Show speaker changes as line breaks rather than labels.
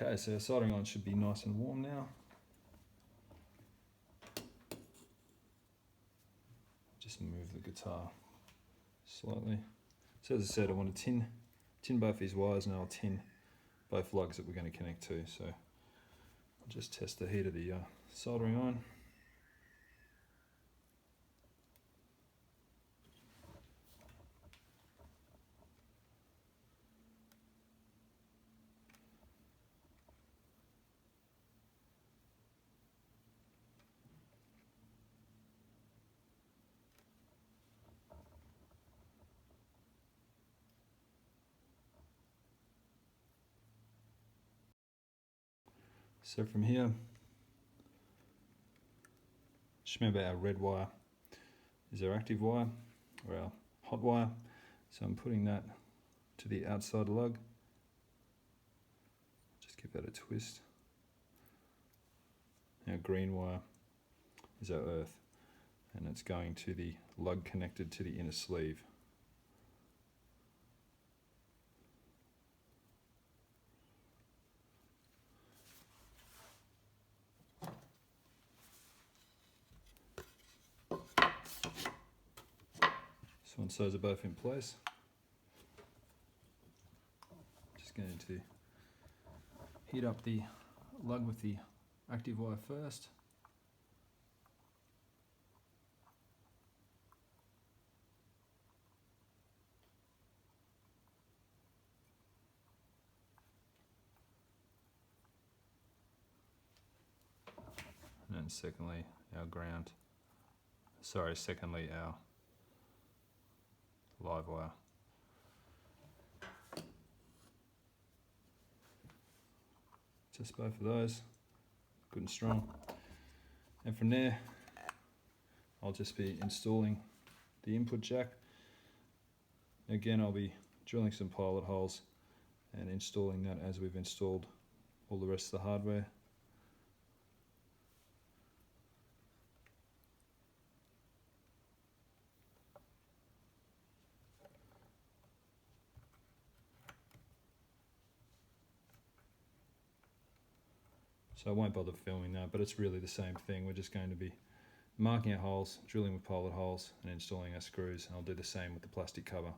Okay, so our soldering iron should be nice and warm now. Just move the guitar slightly. So as I said, I want to tin both these wires, and I'll tin both lugs that we're going to connect to. So I'll just test the heat of the soldering iron. So from here, just remember our red wire is our active wire, or our hot wire. So I'm putting that to the outside lug. Just give that a twist. Our green wire is our earth, and it's going to the lug connected to the inner sleeve. So once those are both in place, just going to heat up the lug with the active wire first. And then secondly our live wire. Just both of those, good and strong. And from there, I'll just be installing the input jack. Again, I'll be drilling some pilot holes and installing that as we've installed all the rest of the hardware. So I won't bother filming that, but it's really the same thing. We're just going to be marking our holes, drilling with pilot holes, and installing our screws. And I'll do the same with the plastic cover.